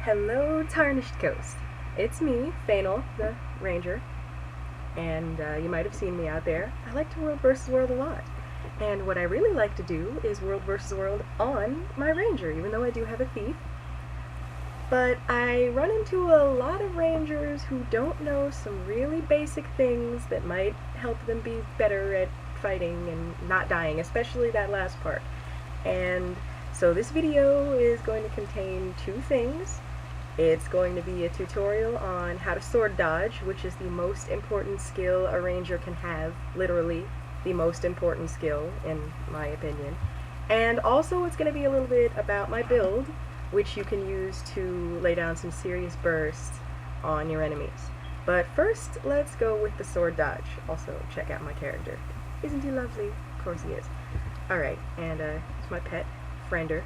Hello, Tarnished Coast. It's me, Phaynel, the Ranger, and you might have seen me out there. I like to World vs. World a lot, and what I really like to do is World vs. World on my Ranger, even though I do have a thief. But I run into a lot of Rangers who don't know some really basic things that might help them be better at fighting and not dying, especially that last part. And so this video is going to contain two things. It's going to be a tutorial on how to sword dodge, which is the most important skill a ranger can have, literally the most important skill in my opinion. And also it's going to be a little bit about my build, which you can use to lay down some serious bursts on your enemies. But first, let's go with the sword dodge. Also, check out my character. Isn't he lovely? Of course he is. Alright, and it's my pet, Friender.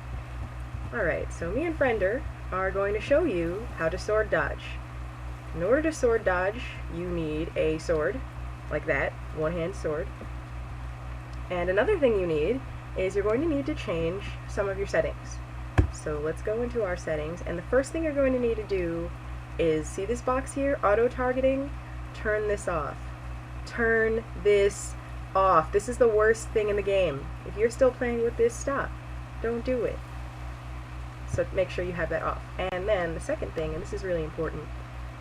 Alright, so me and Friender are going to show you how to sword dodge. In order to sword dodge, you need a sword, like that, one-hand sword. And another thing you need is you're going to need to change some of your settings. So let's go into our settings, and the first thing you're going to need to do is, see this box here, auto-targeting? Turn this off. Turn this off. This is the worst thing in the game. If you're still playing with this, stop. Don't do it. So make sure you have that off. And then the second thing, and this is really important,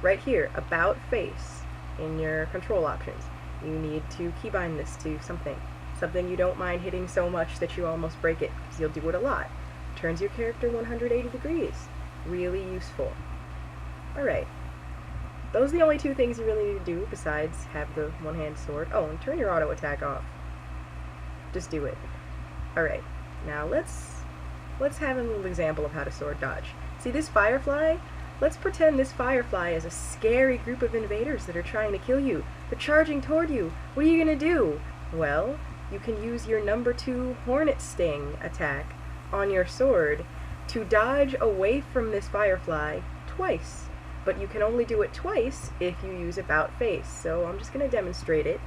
right here, about face in your control options. You need to keybind this to something you don't mind hitting so much that you almost break it, because you'll do it a lot. Turns your character 180 degrees. Really useful. Alright. Those are the only two things you really need to do besides have the one-hand sword. Oh, and turn your auto attack off. Just do it. Alright. Now let's have a little example of how to sword dodge. See this firefly? Let's pretend this firefly is a scary group of invaders that are trying to kill you. They're charging toward you. What are you gonna do? Well, you can use your number 2 hornet sting attack on your sword to dodge away from this firefly twice. But you can only do it twice if you use about face. So I'm just gonna demonstrate it.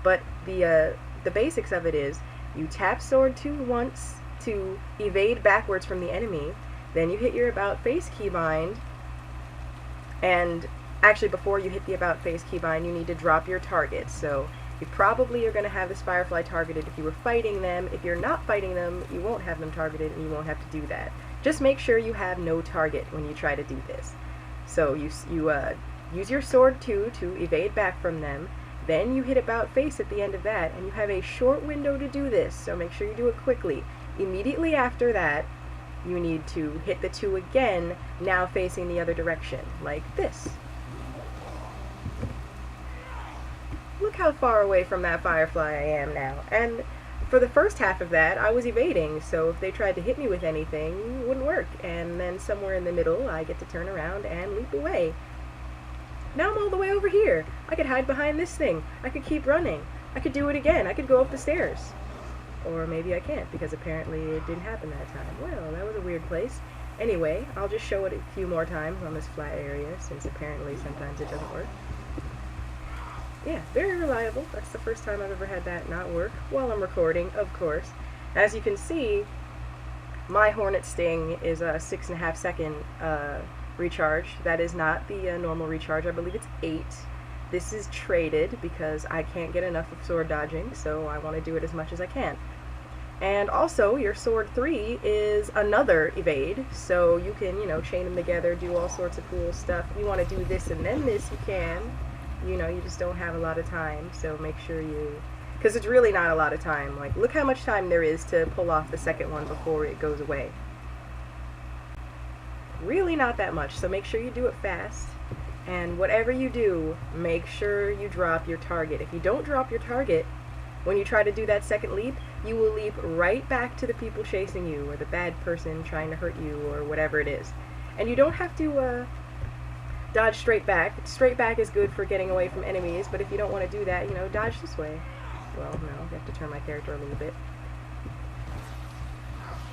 But the basics of it is you tap sword 2 once to evade backwards from the enemy, then you hit your about face keybind, and actually before you hit the about face keybind you need to drop your target. So you probably are going to have this firefly targeted if you were fighting them. If you're not fighting them, you won't have them targeted and you won't have to do that. Just make sure you have no target when you try to do this. So you use your sword 2 to evade back from them, then you hit about face at the end of that, and you have a short window to do this, so make sure you do it quickly. Immediately after that, you need to hit the 2 again, now facing the other direction, like this. Look how far away from that firefly I am now. And for the first half of that, I was evading, so if they tried to hit me with anything, it wouldn't work. And then somewhere in the middle, I get to turn around and leap away. Now I'm all the way over here. I could hide behind this thing. I could keep running. I could do it again. I could go up the stairs. Or maybe I can't, because apparently it didn't happen that time. Well, that was a weird place. Anyway, I'll just show it a few more times on this flat area, since apparently sometimes it doesn't work. Yeah, very reliable. That's the first time I've ever had that not work, while I'm recording, of course. As you can see, my Hornet Sting is a 6.5 second recharge. That is not the normal recharge. I believe it's 8. This is traded because I can't get enough of sword dodging, so I want to do it as much as I can. And also, your sword 3 is another evade, so you can, chain them together, do all sorts of cool stuff. If you want to do this and then this, you can. You just don't have a lot of time, so make sure you... Because it's really not a lot of time. Like, look how much time there is to pull off the second one before it goes away. Really not that much, so make sure you do it fast. And whatever you do, make sure you drop your target. If you don't drop your target, when you try to do that second leap, you will leap right back to the people chasing you, or the bad person trying to hurt you, or whatever it is. And you don't have to dodge straight back. Straight back is good for getting away from enemies, but if you don't want to do that, dodge this way. Well, no, I have to turn my character a little bit.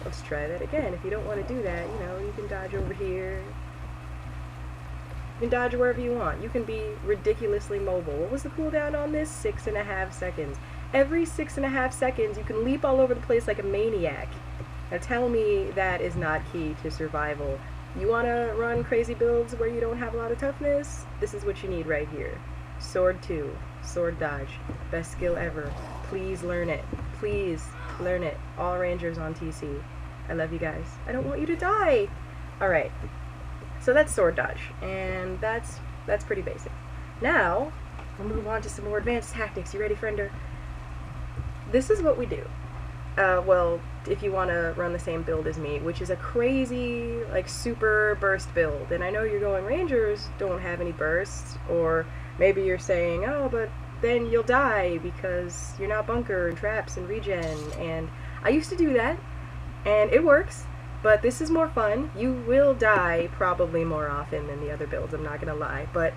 Let's try that again. If you don't want to do that, you can dodge over here. You can dodge wherever you want. You can be ridiculously mobile. What was the cooldown on this? 6.5 seconds. Every 6.5 seconds, you can leap all over the place like a maniac. Now tell me that is not key to survival You want to run crazy builds where you don't have a lot of toughness? This is what you need right here. Sword 2, Sword Dodge, best skill ever. Please learn it. Please learn it. All Rangers on TC. I love you guys. I don't want you to die. Alright, so that's Sword Dodge, and that's pretty basic. Now, we'll move on to some more advanced tactics. You ready, friender? This is what we do. Well, if you want to run the same build as me, which is a crazy, like, super burst build. And I know you're going, Rangers don't have any bursts, or maybe you're saying, oh, but then you'll die because you're not bunker and traps and regen. And I used to do that, and it works, but this is more fun. You will die probably more often than the other builds, I'm not gonna lie, but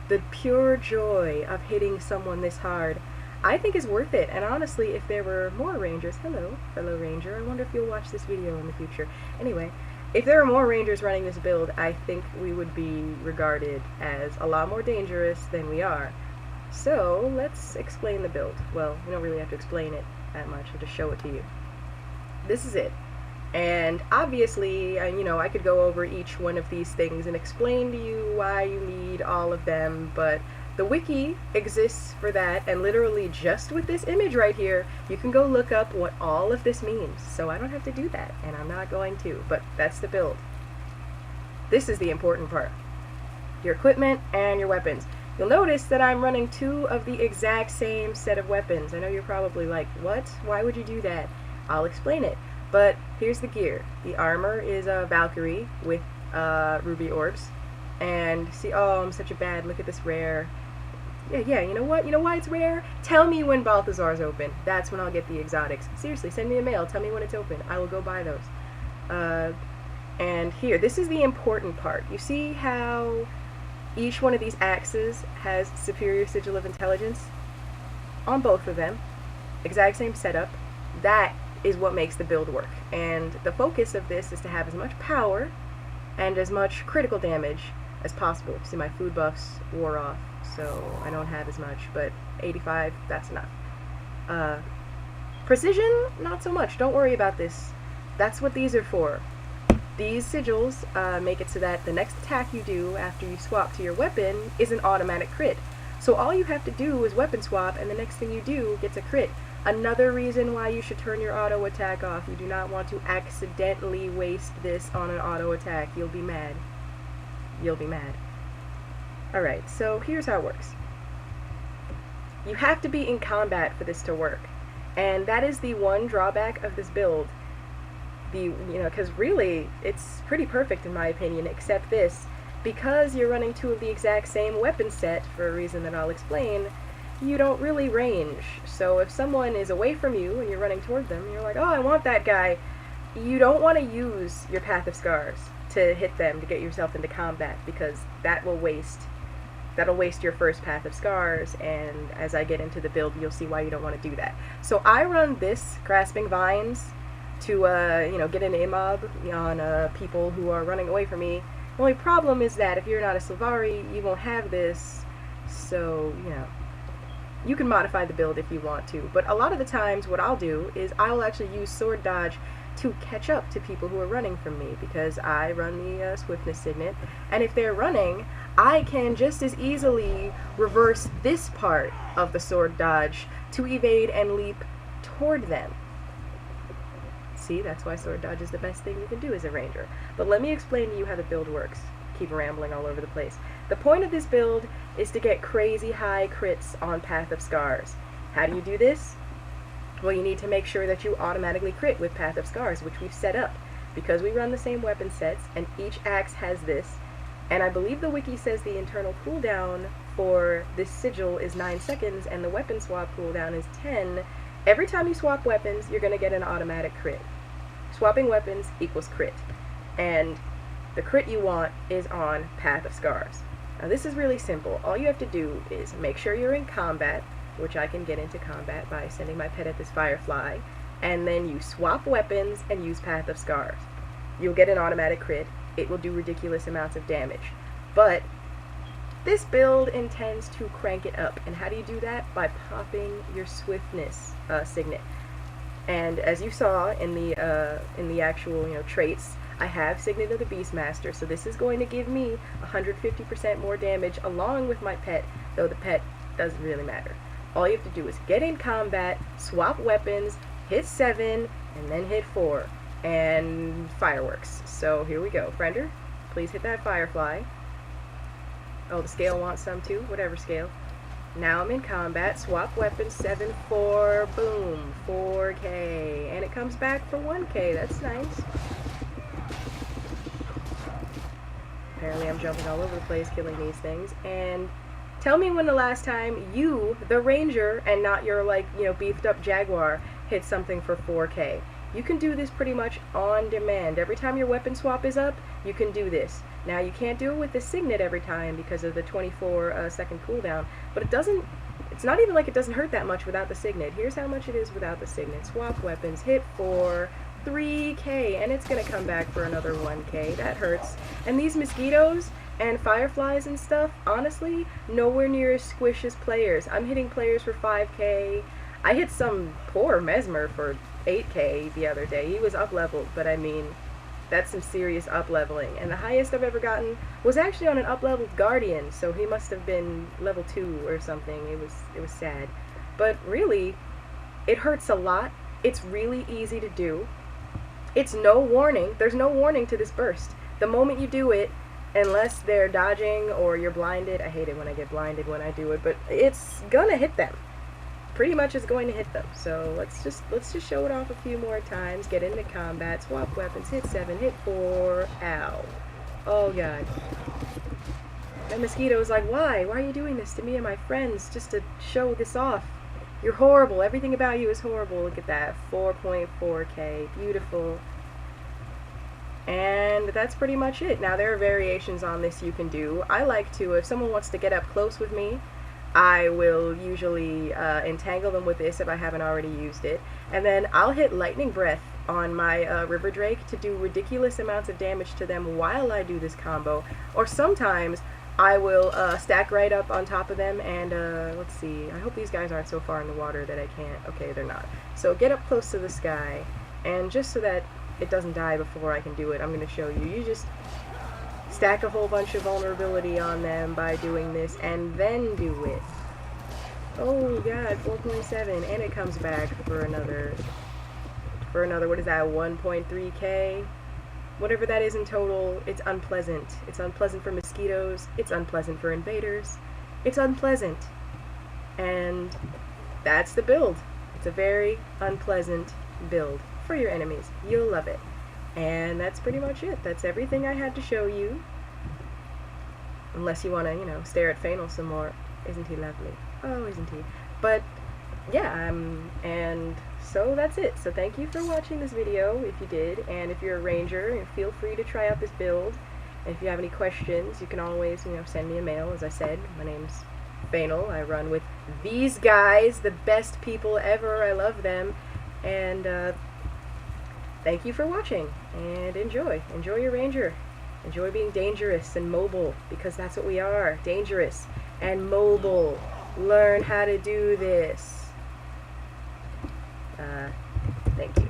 the pure joy of hitting someone this hard, I think is worth it. And honestly, if there were more Rangers, hello, fellow Ranger, I wonder if you'll watch this video in the future. Anyway, if there were more Rangers running this build, I think we would be regarded as a lot more dangerous than we are. So, let's explain the build. Well, we don't really have to explain it that much, I'll just show it to you. This is it. And obviously, you know, I could go over each one of these things and explain to you why you need all of them, but the wiki exists for that, and literally just with this image right here, you can go look up what all of this means. So I don't have to do that, and I'm not going to, but that's the build. This is the important part. Your equipment and your weapons. You'll notice that I'm running 2 of the exact same set of weapons. I know you're probably like, what? Why would you do that? I'll explain it. But here's the gear. The armor is a Valkyrie with ruby orbs. And see, oh, I'm such a bad, look at this rare. Yeah, you know what? You know why it's rare? Tell me when Balthazar's open. That's when I'll get the exotics. Seriously, send me a mail. Tell me when it's open. I will go buy those. And here, this is the important part. You see how each one of these axes has superior sigil of intelligence? On both of them. Exact same setup. That is what makes the build work. And the focus of this is to have as much power and as much critical damage as possible. See, my food buffs wore off, so I don't have as much, but 85, that's enough. Precision, not so much. Don't worry about this. That's what these are for. These sigils make it so that the next attack you do after you swap to your weapon is an automatic crit. So all you have to do is weapon swap, and the next thing you do gets a crit. Another reason why you should turn your auto attack off. You do not want to accidentally waste this on an auto attack. You'll be mad. You'll be mad. Alright, so here's how it works. You have to be in combat for this to work. And that is the one drawback of this build. Because really, it's pretty perfect in my opinion, except this. Because you're running 2 of the exact same weapon set, for a reason that I'll explain, you don't really range. So if someone is away from you and you're running toward them, and you're like, oh, I want that guy, you don't want to use your Path of Scars to hit them to get yourself into combat, because that'll waste your first Path of Scars, and as I get into the build, you'll see why you don't want to do that. So I run this Grasping Vines to get an IMOB on people who are running away from me. The only problem is that if you're not a Sylvari, you won't have this, so, you can modify the build if you want to, but a lot of the times what I'll do is I'll actually use Sword Dodge to catch up to people who are running from me, because I run the Swiftness Signet, and if they're running, I can just as easily reverse this part of the Sword Dodge to evade and leap toward them. See, that's why Sword Dodge is the best thing you can do as a Ranger. But let me explain to you how the build works. Keep rambling all over the place. The point of this build is to get crazy high crits on Path of Scars. How do you do this? Well, you need to make sure that you automatically crit with Path of Scars, which we've set up. Because we run the same weapon sets, and each axe has this, and I believe the wiki says the internal cooldown for this sigil is 9 seconds, and the weapon swap cooldown is 10. Every time you swap weapons, you're going to get an automatic crit. Swapping weapons equals crit. And the crit you want is on Path of Scars. Now this is really simple. All you have to do is make sure you're in combat, which I can get into combat by sending my pet at this firefly, and then you swap weapons and use Path of Scars. You'll get an automatic crit. It will do ridiculous amounts of damage. But this build intends to crank it up. And how do you do that? By popping your Swiftness Signet. And as you saw in the actual traits, I have Signet of the Beastmaster, so this is going to give me 150% more damage along with my pet, though the pet doesn't really matter. All you have to do is get in combat, swap weapons, hit 7, and then hit 4, and fireworks. So here we go. Friender, please hit that firefly. Oh, the scale wants some too. Whatever, scale. Now I'm in combat, swap weapons, 7, 4, boom, 4k, and it comes back for 1k, that's nice. Apparently I'm jumping all over the place killing these things, and tell me when the last time you, the ranger, and not your, like, you know, beefed up jaguar, hit something for 4k. You can do this pretty much on demand. Every time your weapon swap is up, you can do this. Now, you can't do it with the Signet every time because of the 24-second cooldown, but it's not even like it doesn't hurt that much without the Signet. Here's how much it is without the Signet. Swap weapons, hit 4, 3k, and it's gonna come back for another 1k. That hurts. And these mosquitoes and fireflies and stuff, honestly, nowhere near as squish as players. I'm hitting players for 5k. I hit some poor Mesmer for 8k the other day. He was up-leveled, but I mean, that's some serious up-leveling. And the highest I've ever gotten was actually on an up-leveled Guardian, so he must have been level 2 or something. It was sad. But really, it hurts a lot. It's really easy to do. It's no warning. There's no warning to this burst. The moment you do it, unless they're dodging or you're blinded, I hate it when I get blinded when I do it, but it's gonna hit them. Pretty much is going to hit them. So let's just show it off a few more times. Get into combat, swap weapons, hit 7, hit 4, ow. Oh god. That mosquito's like, why? Why are you doing this to me and my friends just to show this off? You're horrible. Everything about you is horrible. Look at that. 4.4k. Beautiful. And that's pretty much it. Now there are variations on this you can do. I like to, if someone wants to get up close with me, I will usually entangle them with this if I haven't already used it. And then I'll hit Lightning Breath on my River Drake to do ridiculous amounts of damage to them while I do this combo. Or sometimes I will stack right up on top of them and, let's see, I hope these guys aren't so far in the water that I can't. Okay, they're not. So get up close to the sky, and just so that it doesn't die before I can do it, I'm going to show you. You just stack a whole bunch of vulnerability on them by doing this, and then do it. Oh god, 4.7, and it comes back for another, what is that, 1.3k? Whatever that is in total. It's unpleasant. It's unpleasant for mosquitoes, it's unpleasant for invaders, it's unpleasant. And that's the build. It's a very unpleasant build for your enemies. You'll love it. And that's pretty much it. That's everything I had to show you. Unless you want to, you know, stare at Phaynel some more. Isn't he lovely? Oh, isn't he? But, yeah, and so that's it. So thank you for watching this video, if you did. And if you're a ranger, feel free to try out this build. And if you have any questions, you can always, you know, send me a mail. As I said, my name's Phaynel. I run with these guys, the best people ever. I love them. And, thank you for watching, and enjoy. Enjoy your ranger. Enjoy being dangerous and mobile, because that's what we are. Dangerous and mobile. Learn how to do this. Thank you.